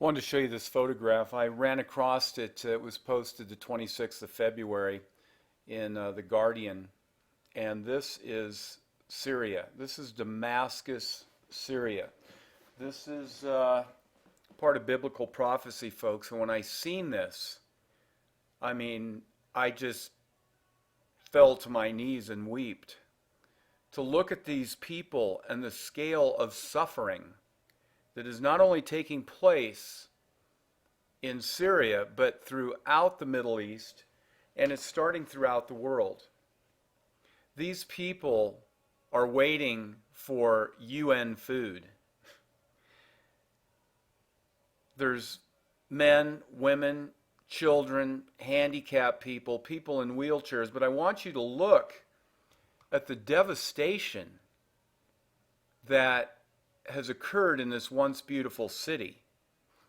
Wanted to show you this photograph. I ran across it. It was posted the 26th of February in The Guardian. And this is Syria. This is Damascus, Syria. This is part of biblical prophecy, folks. And when I seen this, I just fell to my knees and wept. To look at these people and the scale of suffering that is not only taking place in Syria, but throughout the Middle East, and it's starting throughout the world. These people are waiting for UN food. There's men, women, children, handicapped people, people in wheelchairs, but I want you to look at the devastation that has occurred in this once beautiful city.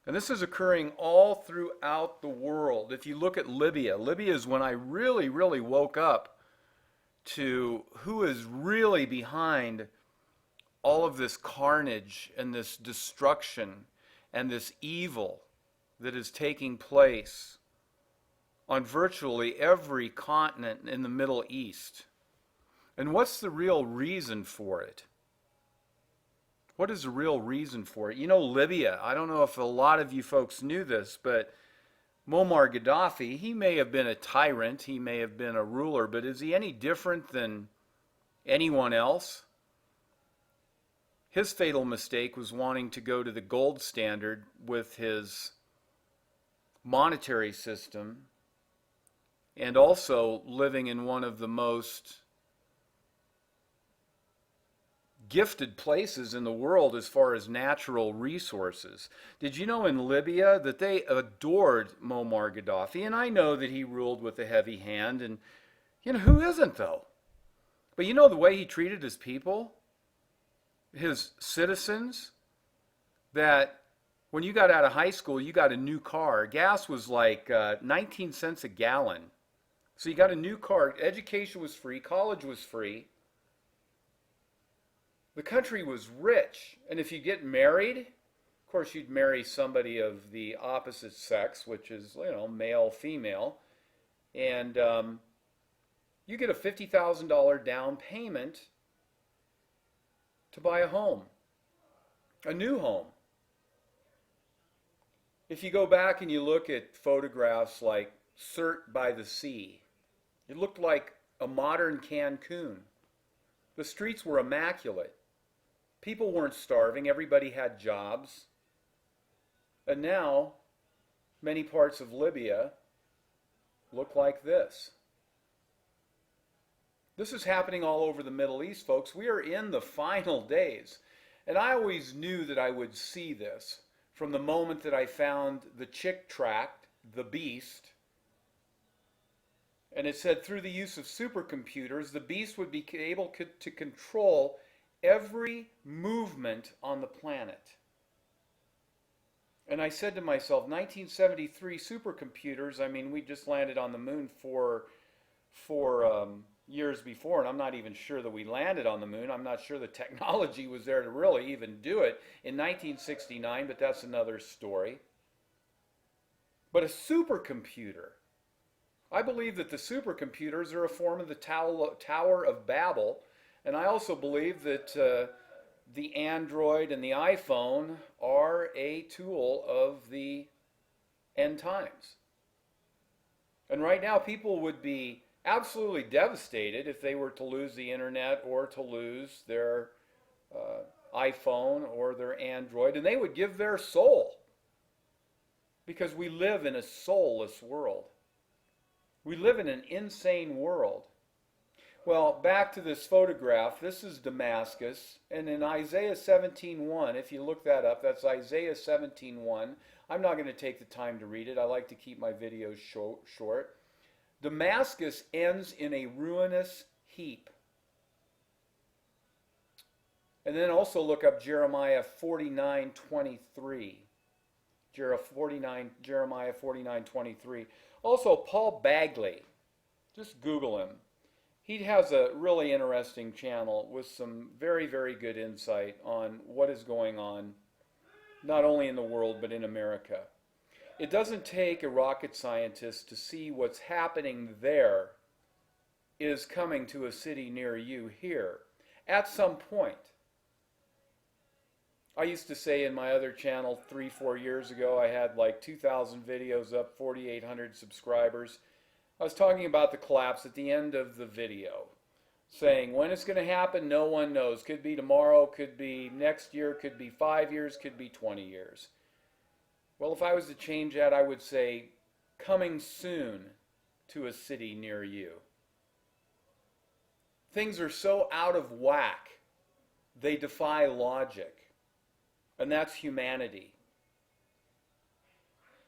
And this is occurring all throughout the world. If you look at Libya, Libya is when I really woke up to who is really behind all of this carnage and this destruction and this evil that is taking place on virtually every continent in the Middle East. And what's the real reason for it? What is the real reason for it? You know, Libya, I don't know if a lot of you folks knew this, but Muammar Gaddafi, he may have been a tyrant, he may have been a ruler, but is he any different than anyone else? His fatal mistake was wanting to go to the gold standard with his monetary system and also living in one of the most gifted places in the world as far as natural resources. Did you know in Libya that they adored Muammar Gaddafi? And I know that he ruled with a heavy hand, and who isn't though? But you know the way he treated his people, his citizens, that when you got out of high school, you got a new car. Gas was like 19 cents a gallon. So you got a new car. Education was free. College was free. The country was rich, and if you get married, of course you'd marry somebody of the opposite sex, which is, male, female, and you get a $50,000 down payment to buy a home, a new home. If you go back and you look at photographs like Sirte by the Sea, it looked like a modern Cancun. The streets were immaculate. People weren't starving. Everybody had jobs. And now, many parts of Libya look like this. This is happening all over the Middle East, folks. We are in the final days. And I always knew that I would see this from the moment that I found the chick tract, the beast. And it said through the use of supercomputers, the beast would be able to control every movement on the planet. And I said to myself, 1973 supercomputers, we just landed on the moon four years before, and I'm not even sure that we landed on the moon. I'm not sure the technology was there to really even do it in 1969, but that's another story. But a supercomputer, I believe that the supercomputers are a form of the Tower of Babel. And I also believe that the Android and the iPhone are a tool of the end times. And right now, people would be absolutely devastated if they were to lose the internet or to lose their iPhone or their Android, and they would give their soul. Because we live in a soulless world. We live in an insane world. Well, back to this photograph. This is Damascus, and in Isaiah 17:1, if you look that up, that's Isaiah 17:1. I'm not going to take the time to read it. I like to keep my videos short. Damascus ends in a ruinous heap. And then also look up Jeremiah 49:23. Jeremiah 49:23. Also, Paul Bagley. Just Google him. He has a really interesting channel with some very good insight on what is going on not only in the world, but in America. It doesn't take a rocket scientist to see what's happening there is coming to a city near you here at some point. I used to say in my other channel 3-4 years ago, I had like 2,000 videos up, 4,800 subscribers. I was talking about the collapse at the end of the video, saying when it's going to happen, no one knows. Could be tomorrow, could be next year, could be 5 years, could be 20 years. Well, if I was to change that, I would say coming soon to a city near you. Things are so out of whack, they defy logic. And that's humanity.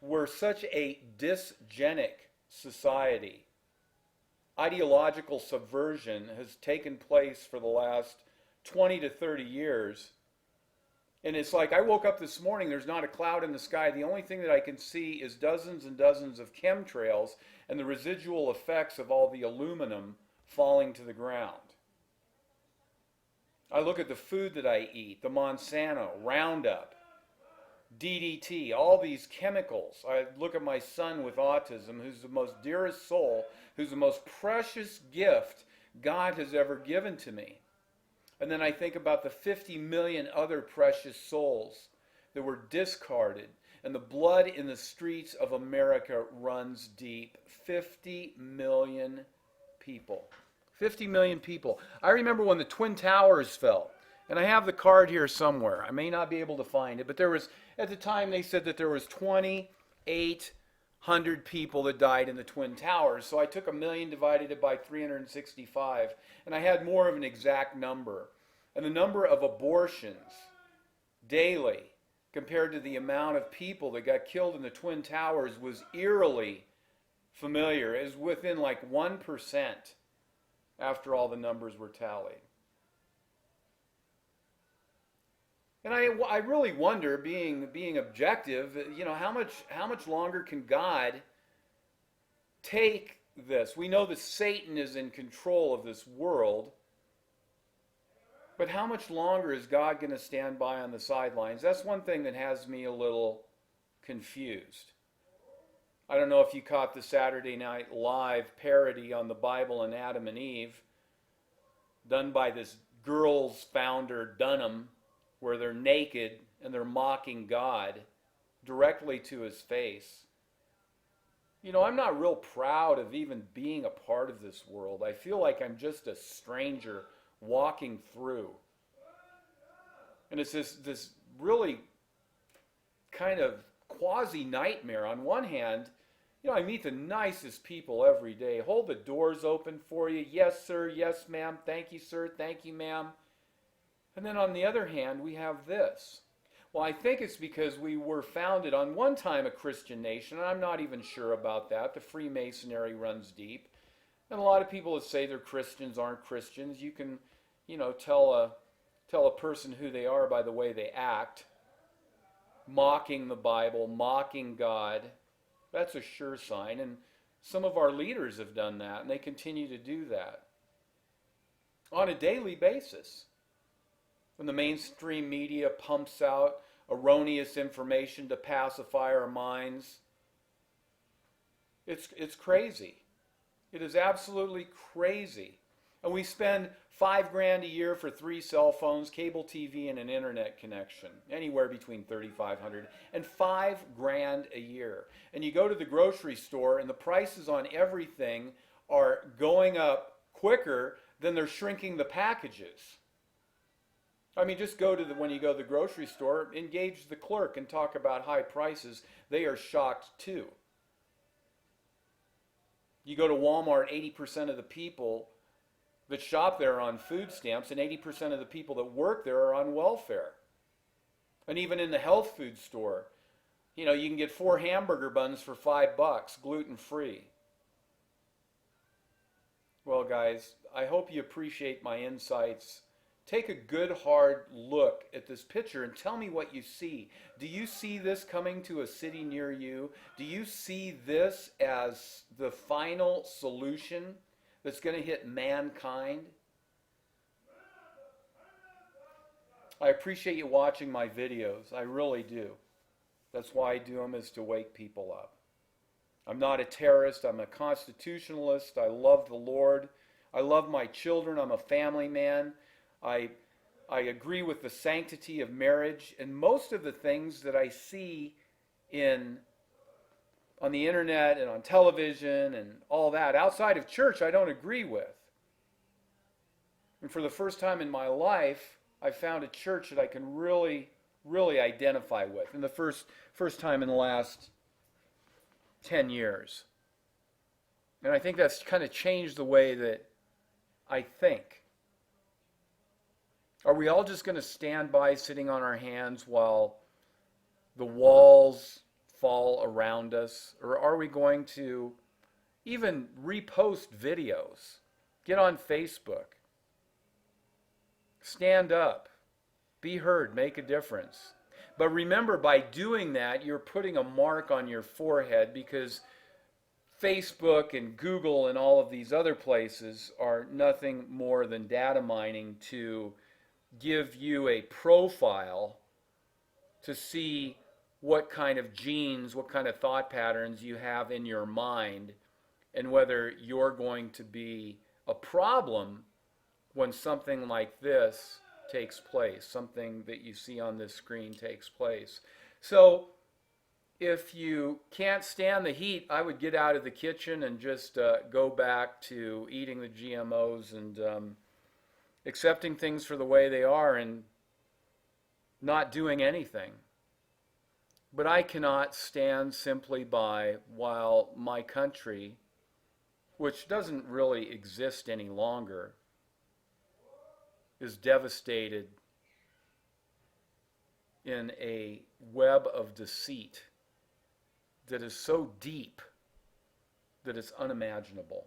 We're such a dysgenic society. Ideological subversion has taken place for the last 20 to 30 years. And it's like I woke up this morning, there's not a cloud in the sky. The only thing that I can see is dozens and dozens of chemtrails and the residual effects of all the aluminum falling to the ground. I look at the food that I eat, the Monsanto, Roundup, DDT, all these chemicals. I look at my son with autism, who's the most dearest soul, who's the most precious gift God has ever given to me. And then I think about the 50 million other precious souls that were discarded. And the blood in the streets of America runs deep. 50 million people. 50 million people. I remember when the Twin Towers fell. And I have the card here somewhere. I may not be able to find it. But there was, at the time they said that there was 2,800 people that died in the Twin Towers. So I took 1 million, divided it by 365. And I had more of an exact number. And the number of abortions daily compared to the amount of people that got killed in the Twin Towers was eerily familiar. It was within like 1% after all the numbers were tallied. And I really wonder, being objective, how much longer can God take this? We know that Satan is in control of this world. But how much longer is God going to stand by on the sidelines? That's one thing that has me a little confused. I don't know if you caught the Saturday Night Live parody on the Bible and Adam and Eve, done by this Girls founder, Dunham, where they're naked and they're mocking God directly to his face. I'm not real proud of even being a part of this world. I feel like I'm just a stranger walking through. And it's this really kind of quasi-nightmare. On one hand, I meet the nicest people every day. Hold the doors open for you. Yes, sir. Yes, ma'am. Thank you, sir. Thank you, ma'am. And then on the other hand, we have this. Well, I think it's because we were founded on one time a Christian nation, and I'm not even sure about that. The Freemasonry runs deep. And a lot of people that say they're Christians aren't Christians. You can, tell a person who they are by the way they act. Mocking the Bible, mocking God. That's a sure sign. And some of our leaders have done that, and they continue to do that on a daily basis. When the mainstream media pumps out erroneous information to pacify our minds, it's crazy. It is absolutely crazy. And we spend $5,000 a year for 3 cell phones, cable TV, and an internet connection. Anywhere between $3,500 and $5,000 a year. And you go to the grocery store and the prices on everything are going up quicker than they're shrinking the packages. I mean, just when you go to the grocery store, engage the clerk and talk about high prices. They are shocked too. You go to Walmart, 80% of the people that shop there are on food stamps, and 80% of the people that work there are on welfare. And even in the health food store, you can get 4 hamburger buns for $5, gluten-free. Well, guys, I hope you appreciate my insights. Take a good hard look at this picture and tell me what you see. Do you see this coming to a city near you? Do you see this as the final solution that's going to hit mankind? I appreciate you watching my videos. I really do. That's why I do them, is to wake people up. I'm not a terrorist. I'm a constitutionalist. I love the Lord. I love my children. I'm a family man. I, I agree with the sanctity of marriage. And most of the things that I see in on the internet and on television and all that outside of church, I don't agree with. And for the first time in my life, I found a church that I can really, really identify with. And the first time in the last 10 years. And I think that's kind of changed the way that I think. Are we all just going to stand by sitting on our hands while the walls fall around us? Or are we going to even repost videos? Get on Facebook. Stand up. Be heard. Make a difference. But remember, by doing that, you're putting a mark on your forehead, because Facebook and Google and all of these other places are nothing more than data mining to give you a profile to see what kind of genes, what kind of thought patterns you have in your mind, and whether you're going to be a problem when something like this takes place, something that you see on this screen takes place. So if you can't stand the heat, I would get out of the kitchen and just go back to eating the GMOs and accepting things for the way they are and not doing anything. But I cannot stand simply by while my country, which doesn't really exist any longer, is devastated in a web of deceit that is so deep that it's unimaginable.